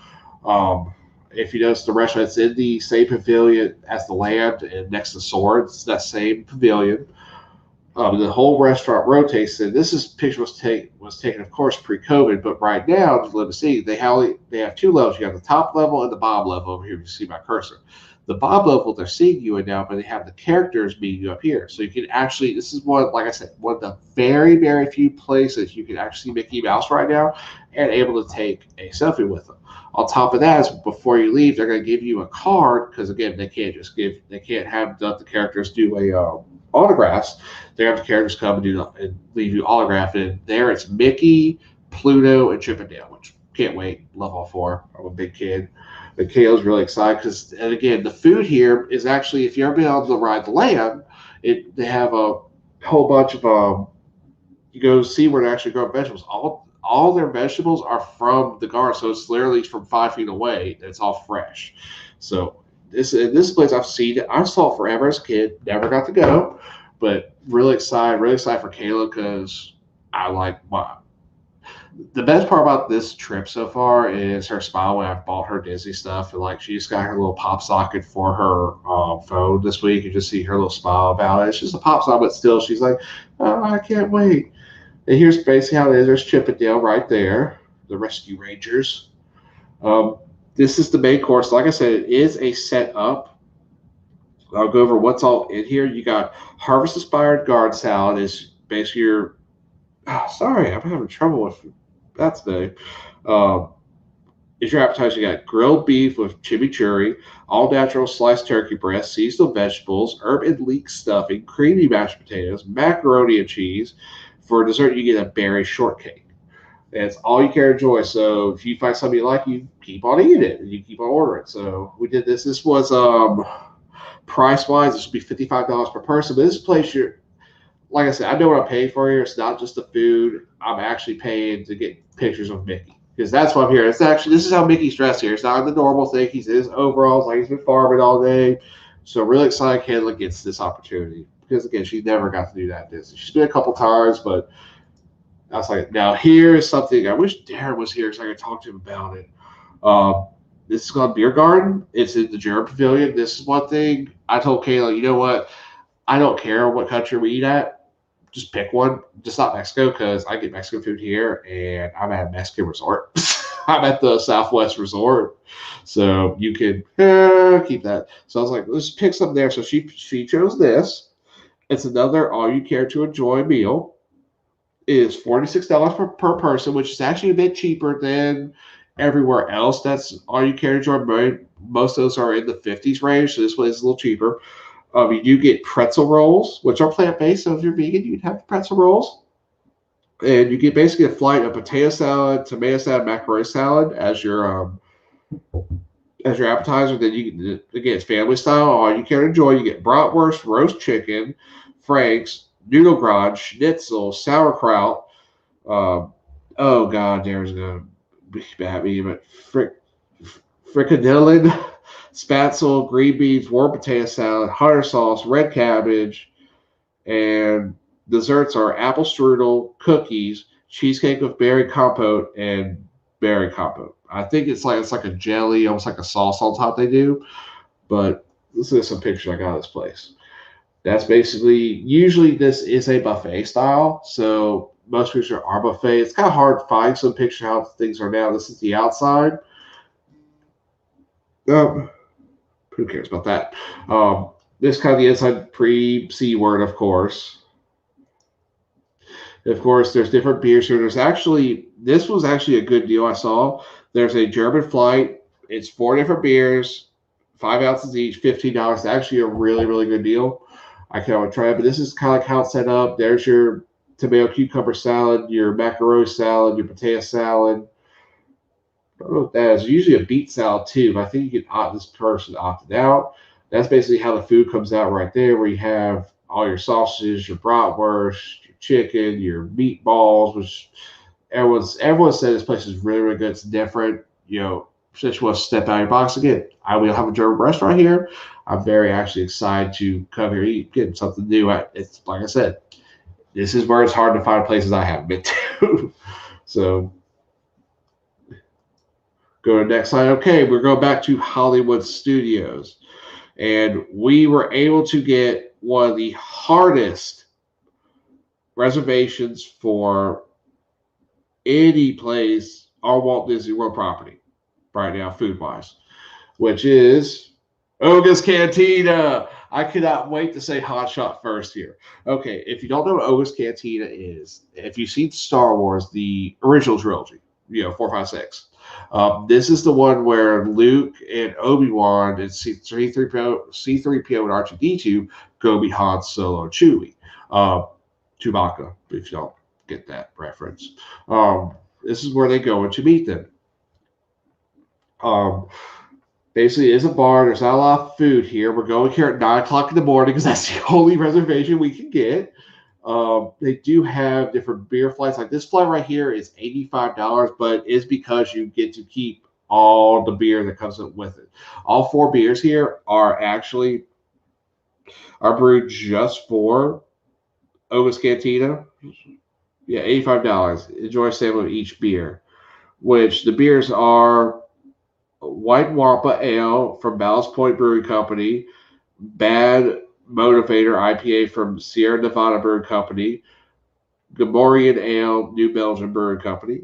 If you notice, the restaurant's in the same pavilion as the land and next to Swords, that same pavilion. The whole restaurant rotates, and this is picture was taken, of course, pre-COVID. But right now, just let me see, they have two levels. You have the top level and the bottom level over here. You see my cursor. The bottom level they're seeing you in now, but they have the characters meeting you up here. So you can actually, this is one, like I said, one of the very, very few places you can actually see Mickey Mouse right now, and able to take a selfie with them. On top of that, is before you leave, they're going to give you a card because again, they can't have the characters do a autographs. They have the characters come and leave you autograph. And there it's Mickey, Pluto, and Chip and Dale, which can't wait. Love all four. I'm a big kid. But Kayla's really excited because, and again, the food here is actually, if you're ever been able to ride the land, they have a whole bunch of you go see where they actually grow vegetables. All their vegetables are from the garden, so it's literally from 5 feet away. It's all fresh. So this place I've seen it. I saw it forever as a kid. Never got to go, but really excited for Kayla because I like my. The best part about this trip so far is her smile when I've bought her Disney stuff. And like she just got her little pop socket for her phone this week. You just see her little smile about it. It's just a pop socket, but still she's like, oh, I can't wait. And here's basically how it is. There's Chip and Dale right there, the Rescue Rangers. This is the main course. Like I said, it is a setup. I'll go over what's all in here. You got harvest inspired garden salad is basically your. Oh, sorry, I'm having trouble with that today. Is your appetizer? You got grilled beef with chimichurri, all natural sliced turkey breast, seasonal vegetables, herb and leek stuffing, creamy mashed potatoes, macaroni and cheese. For dessert, you get a berry shortcake. That's all you care to enjoy. So if you find something you like, you keep on eating it and you keep on ordering. So we did this. This was price wise, this would be $55 per person. But this place, you're like I said, I know what I'm paying for here. It's not just the food. I'm actually paying to get pictures of Mickey because that's why I'm here. It's actually this is how Mickey's dressed here. It's not the normal thing. He's in his overalls, like he's been farming all day. So really excited Kayla gets this opportunity because again, she never got to do that at Disney. She's been a couple times, but I was like, now here's something. I wish Darren was here so I could talk to him about it. This is called Beer Garden. It's in the German Pavilion. This is one thing I told Kayla. You know what? I don't care what country we eat at. Just pick one. Just not Mexico because I get Mexican food here, and I'm at a Mexican resort. I'm at the Southwest Resort, so you can keep that. So I was like, let's pick something there. So she chose this. It's another all you care to enjoy meal. It is $46 per person, which is actually a bit cheaper than everywhere else. That's all you care to enjoy. Most of those are in the 50s range, so this one is a little cheaper. You do get pretzel rolls, which are plant-based. So if you're vegan, you'd have pretzel rolls. And you get basically a flight of potato salad, tomato salad, macaroni salad as your as your appetizer. Then you again, it's family style. All you can enjoy. You get bratwurst, roast chicken, franks, noodle gratin, schnitzel, sauerkraut. Um, oh God, there's gonna be at me, but fricadillen, spatzel, green beans, warm potato salad, hunter sauce, red cabbage, and desserts are apple strudel, cookies, cheesecake with berry compote, and berry compote. I think it's like a jelly, almost like a sauce on top they do. But this is some pictures I got of this place. That's basically usually this is a buffet style, so most pictures are buffet. It's kind of hard to find some picture how things are now. This is the outside. Um, who cares about that? This kind of the inside pre C word, of course. Of course, there's different beers here. This was actually a good deal I saw. There's a German flight. It's 4 different beers, 5 ounces each, $15. It's actually a really, really good deal. I can't try it, but this is kind of like how it's set up. There's your tomato cucumber salad, your macaroni salad, your potato salad. I don't know what that is. Usually a beet salad too, but I think you can opt this person opted out. That's basically how the food comes out right there, where you have all your sausages, your bratwurst, your chicken, your meatballs, which everyone said this place is really, really good. It's different. Since you want to step out of your box again, I will have a German restaurant here. I'm very actually excited to come here eat, get something new. It's like I said, this is where it's hard to find places I haven't been to. So go to the next slide. Okay, we're going back to Hollywood Studios. And we were able to get one of the hardest reservations for any place on Walt Disney World property right now, food-wise, which is Oga's Cantina. I cannot wait to say hot shot first here. Okay, if you don't know what Oga's Cantina is, if you've seen Star Wars, the original trilogy, 4, 5, 6, this is the one where Luke and Obi-Wan and C-3PO and R2-D2 go behind Han Solo and Chewie. Chewbacca, if you don't get that reference. This is where they go to meet them. Basically, it's a bar. There's not a lot of food here. We're going here at 9 o'clock in the morning because that's the only reservation we can get. They do have different beer flights. Like this flight right here is $85, but it's because you get to keep all the beer that comes with it. All 4 beers here are brewed just for Oga's Cantina. Yeah, $85. Enjoy a sample of each beer, which the beers are White Wampa Ale from Ballast Point Brewing Company, Bad Motivator IPA from Sierra Nevada Brewing Company, Gomorian Ale, New Belgium Brewing Company.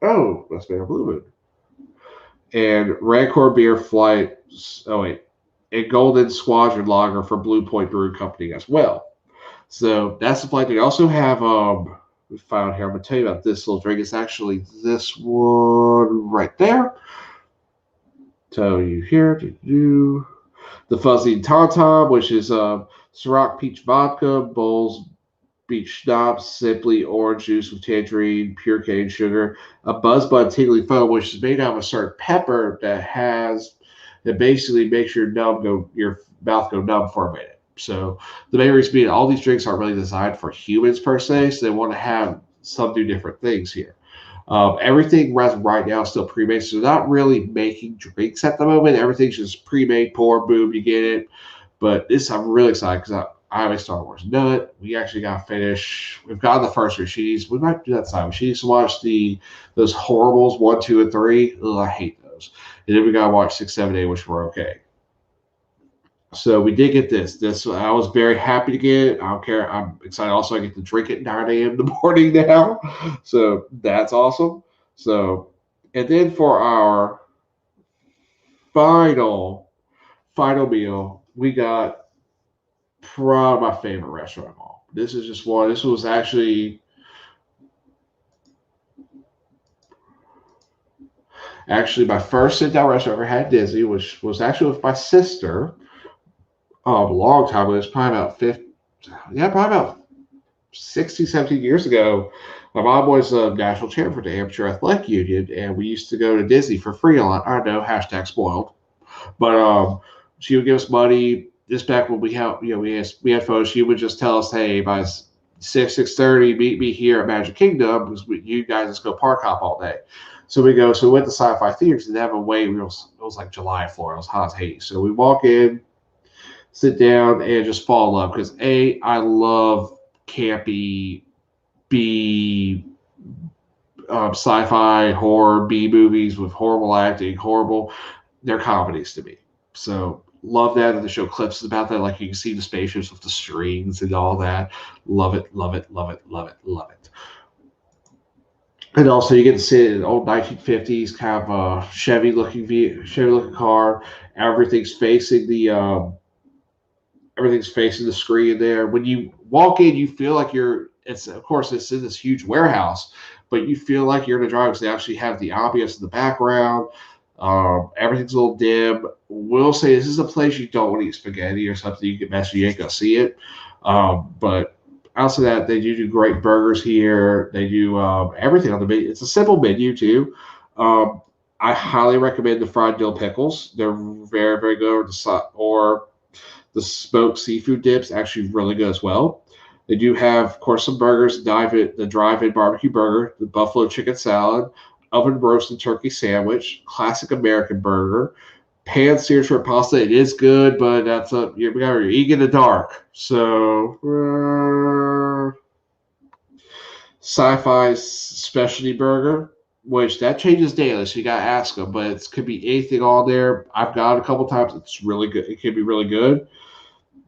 Oh, that's Bear Blue Moon. And Rancor Beer Flight, and Golden Squadron Lager from Blue Point Brewing Company as well. So that's the flight. They also have, we found here, I'm going to tell you about this little drink. It's actually this one right there. Tell you here, the Fuzzy Tom Tom, which is Ciroc Peach Vodka, Bowls Beach Schnapps, Simply Orange Juice with tangerine, pure cane sugar, a Buzz Bud Tingly Foam, which is made out of a certain pepper that basically makes your mouth go numb for a minute. So the main reason being all these drinks aren't really designed for humans per se, so they want to have some do different things here. Everything right now is still pre-made, so they're not really making drinks at the moment. Everything's just pre-made, pour, boom, you get it. But I'm really excited because I'm a Star Wars nut. We actually got to finish. We've gotten the first three. We might do that time. She needs to watch those horribles 1, 2, and 3. Ugh, I hate those. And then we got to watch 6, 7, 8, which were okay. So we did get this. I was very happy to get. I don't care. I'm excited. Also, I get to drink at 9 a.m. in the morning now. So that's awesome. So, and then for our final meal, we got probably my favorite restaurant of all. This is just one. This was actually my first sit-down restaurant I ever had at Disney, which was actually with my sister. A long time ago. It was probably about 16, 17 years ago, my mom was a national champion for the Amateur Athletic Union, and we used to go to Disney for free a lot. I know, hashtag spoiled. But she would give us money. This back when we had phones. She would just tell us, "Hey, by 6:30, meet me here at Magic Kingdom because you guys just go park hop all day." So we go. So we went to Sci-Fi Theaters and they have a wait. It was like July floor. It was hot as hate. So we walk in, sit down, and just fall in love because I love campy B sci-fi horror B movies with horrible acting, horrible. They're comedies to me. So love that, and the show clips about that. Like you can see the spaceships with the strings and all that. Love it, love it, love it, love it, love it. And also, you get to see an old 1950s kind of Chevy looking car. Everything's facing the everything's facing the screen there. When you walk in, you feel like you're. It's of course it's in this huge warehouse, but you feel like you're in a drive because they actually have the ambience in the background. Everything's a little dim. We'll say this is a place you don't want to eat spaghetti or something. You get messed, you ain't gonna see it. But outside that, they do great burgers here. They do everything on the menu. It's a simple menu too. Um, I highly recommend the fried dill pickles. They're very, very good. Or the smoked seafood dips, actually really good as well. They do have, of course, some burgers. The drive-in barbecue burger, the buffalo chicken salad, oven roasted turkey sandwich, classic American burger, pan seared shrimp pasta. It is good, but you're eating in the dark. So sci-fi specialty burger, which that changes daily, so you gotta ask them. But it could be anything on there. I've got it a couple times. It's really good. It can be really good.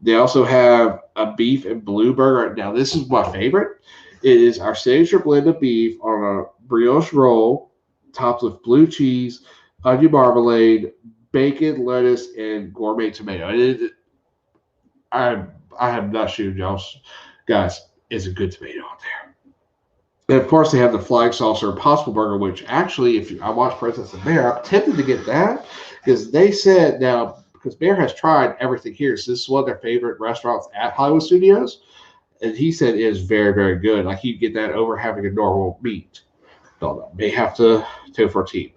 They also have a beef and blue burger. Now, this is my favorite. It is our signature blend of beef on a brioche roll, topped with blue cheese, onion marmalade, bacon, lettuce, and gourmet tomato. I I have not shooting y'all, guys. It's a good tomato on there. And of course, they have the flying saucer Impossible Burger, which actually, I watched Princess and Bear, I'm tempted to get that because they said now because Bear has tried everything here. So this is one of their favorite restaurants at Hollywood Studios, and he said it is very, very good. Like you get that over having a normal meat. Don't know. May have to take for a team.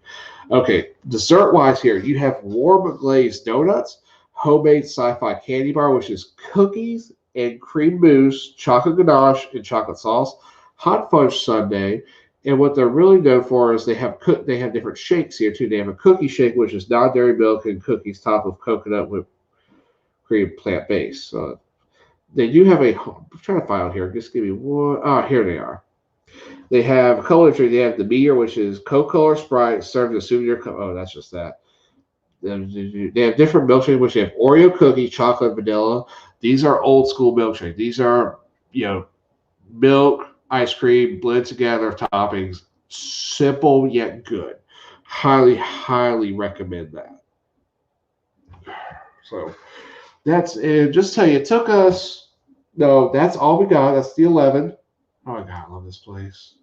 Okay, dessert wise here, you have warm glazed donuts, homemade sci-fi candy bar, which is cookies and cream mousse, chocolate ganache, and chocolate sauce, hot fudge sundae, and what they're really known for is they have different shakes here too. They have a cookie shake, which is non-dairy milk and cookies topped with coconut whipped cream plant based. They do have I'm trying to find out here. Just give me one. Ah, here they are. They have a culinary. They have the beer, which is Coca-Cola or Sprite, served in a souvenir cup. Oh, that's just that. They have different milkshakes, which have Oreo cookie, chocolate, vanilla. These are old school milkshakes. These are, milk, ice cream, blend together toppings. Simple yet good. Highly, highly recommend that. So that's it. Just tell you, it took us. No, that's all we got. That's the 11. Oh my God, I love this place.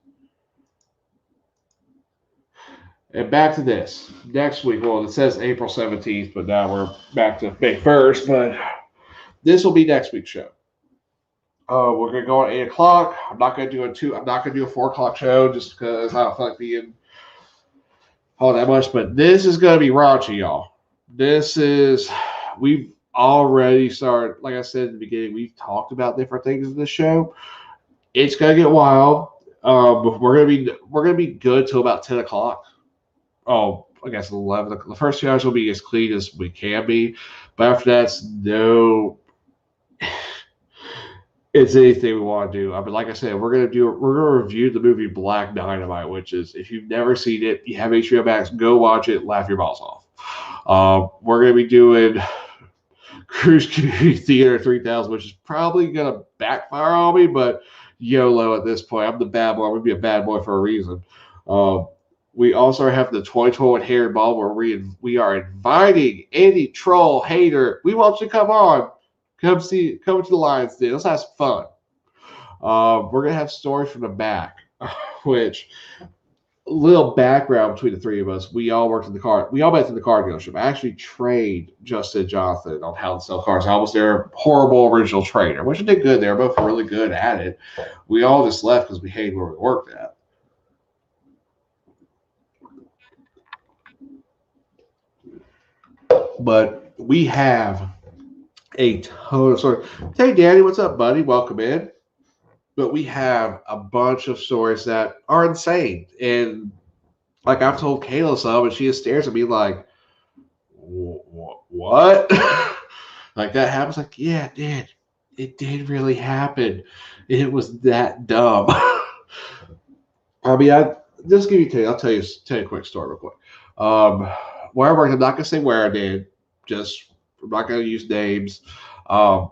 And back to this. Next week, well, it says April 17th, but now we're back to May 1st. But this will be next week's show. We're gonna go at 8 o'clock. I'm not gonna do a 4 o'clock show just because I don't feel like being all that much. But this is gonna be raunchy, y'all. We've already started. Like I said at the beginning, we've talked about different things in this show. It's gonna get wild. We're gonna be good till about 10 o'clock. Oh, I guess 11. The first 2 hours will be as clean as we can be, but after that's no. It's anything we want to do. I mean, like I said, we're gonna review the movie Black Dynamite, which is if you've never seen it, you have HBO Max, go watch it, laugh your balls off. We're gonna be doing Cruise Theater 3000, which is probably gonna backfire on me, but YOLO at this point. I'm the bad boy. I'm gonna be a bad boy for a reason. We also have the 2021 Harry Ball where we are inviting any troll hater. We want you to come on. Come to the Lions Den. Let's have some fun. We're gonna have stories from the back, which little background between the three of us. We all worked in the car. We all met in the car dealership. I actually trained Justin and Jonathan on how to sell cars. I was their horrible original trainer, which I did good. They were both really good at it. We all just left because we hated where we worked at. But we have a ton of stories. Hey, Danny, what's up, buddy? Welcome in. But we have a bunch of stories that are insane. And like I've told Kayla some, and she just stares at me like, what? Like that happens? Like, yeah, it did. It did really happen. It was that dumb. I mean, I just give you. I'll tell you a quick story real quick. Where I worked, I'm not gonna say where I did. Just I'm not gonna use names. Um,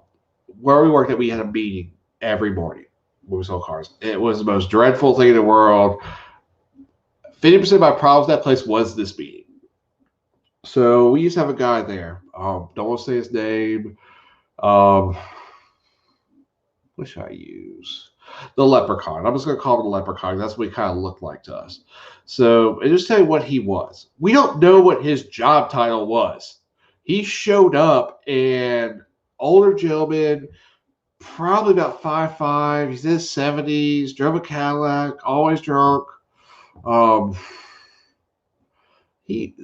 where we worked at, we had a meeting every morning when we sold cars. It was the most dreadful thing in the world. 50% of my problems at that place was this meeting. So we used to have a guy there. Don't want to say his name. What should I use? The leprechaun. I'm just going to call him the leprechaun. That's what he kind of looked like to us. So, and just tell you what he was. We don't know what his job title was. He showed up, and older gentleman, probably about 5'5". He's in his 70s, drove a Cadillac, always drunk.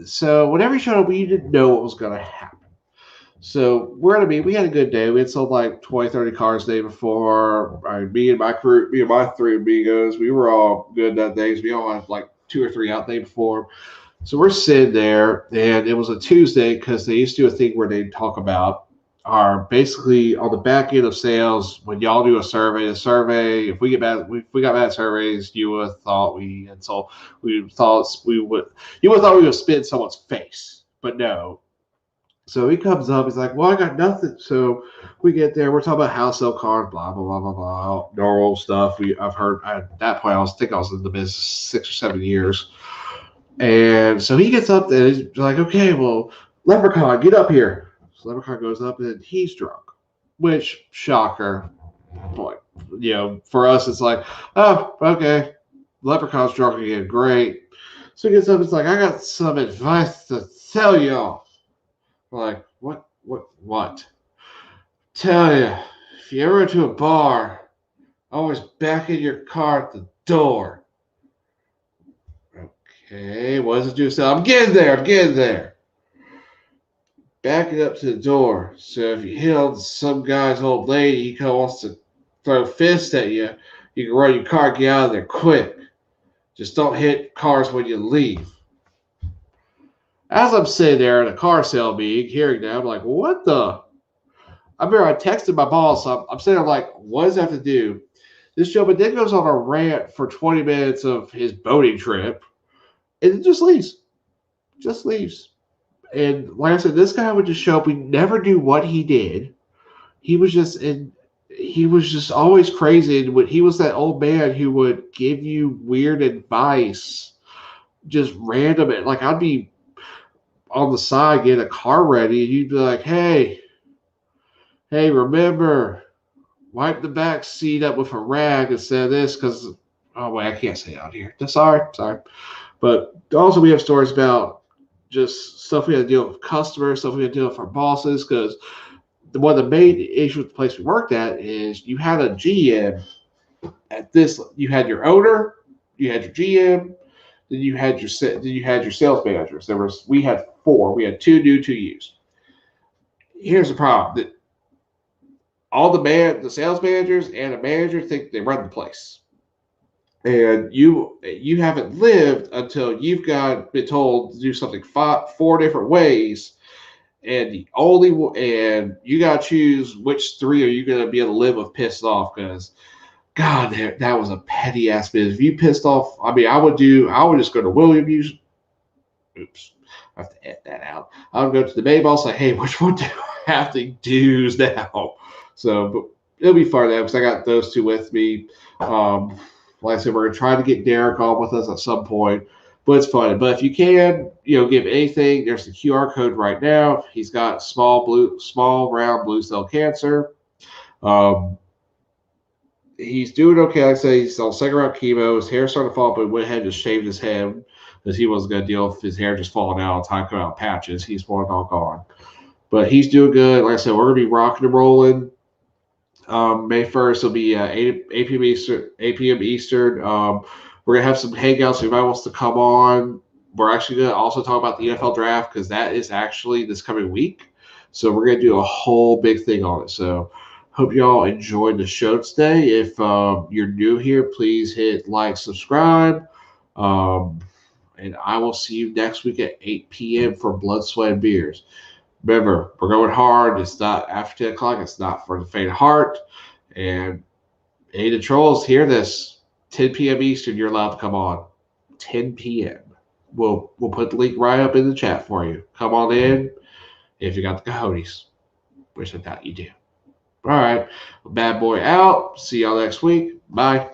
So whenever he showed up, we didn't know what was going to happen. So we're gonna be. We had a good day. We had sold like 20, 30 cars the day before. Me and my crew, me and my three amigos, we were all good that day. So we all had like 2 or 3 out the day before. So we're sitting there, and it was a Tuesday because they used to do a thing where they talk about our basically on the back end of sales when y'all do a survey. The survey, if we got bad surveys, you would have thought we had sold. You would have thought we would spit in someone's face, but no. So he comes up, he's like, well, I got nothing. So we get there, we're talking about how to sell cars, blah, blah, blah, blah, blah, normal stuff. I've heard at that point, I think I was in the business 6 or 7 years. And so he gets up there, he's like, okay, well, Leprechaun, get up here. So Leprechaun goes up and he's drunk, which, shocker. Boy, for us, it's like, oh, okay, Leprechaun's drunk again, great. So he gets up, it's like, I got some advice to tell y'all. Like, what? Tell you, if you ever go to a bar, always back in your car at the door. Okay, what does it do? So I'm getting there. Back it up to the door. So if you hit on some guy's old lady, he kind of wants to throw fists at you, you can run your car, get out of there quick. Just don't hit cars when you leave. As I'm sitting there in a car sale meeting, hearing that, I'm like, what the? I remember I texted my boss. I'm sitting there like, what does that have to do? This gentleman then goes on a rant for 20 minutes of his boating trip, and it just leaves. Just leaves. And like I said, this guy would just show up. We never knew what he did. He was just always crazy. And he was that old man who would give you weird advice, just random. Like I'd be on the side getting a car ready, and you'd be like, hey, remember, wipe the back seat up with a rag instead of this, because, oh, wait, I can't say it out here. Sorry. But also we have stories about just stuff we had to deal with customers, stuff we had to deal with our bosses, because one of the main issues with the place we worked at is you had a GM at this, you had your owner, you had your GM, then you had your sales managers. We had 4. We had 2 new, 2 used. Here's the problem: that all the sales managers and the manager think they run the place, and you haven't lived until you've been told to do something 4 different ways, and you got to choose which 3 are you going to be able to live with pissed off, because God, that was a petty ass business. If you pissed off, I mean, I would just go to William. Oops, I have to edit that out. I would go to the main boss, like, hey, which one do I have to do now? So, but it'll be fun because I got those 2 with me. Like I said, we're gonna try to get Derek on with us at some point, but it's fun. But if you can, give anything, there's the QR code right now. He's got small round blue cell cancer. he's doing okay. Like I say, he's on second round chemo. His hair's starting to fall, but he went ahead and just shaved his head because he wasn't going to deal with his hair just falling out all the time, coming out in patches. He's more than all gone. But he's doing good. Like I said, we're going to be rocking and rolling. May 1st will be 8 p.m. Eastern. 8 p.m. Eastern. We're going to have some hangouts. If anybody wants to come on, we're actually going to also talk about the NFL draft because that is actually this coming week. So we're going to do a whole big thing on it. So hope y'all enjoyed the show today. If you're new here, please hit like, subscribe. Um, and I will see you next week at 8 p.m. for Blood, Sweat, and Beers. Remember, we're going hard. It's not after 10 o'clock. It's not for the faint of heart. And any of the trolls hear this, 10 p.m. Eastern, you're allowed to come on. 10 p.m. We'll put the link right up in the chat for you. Come on in if you got the cojones, which I doubt you do. All right. Bad boy out. See y'all next week. Bye.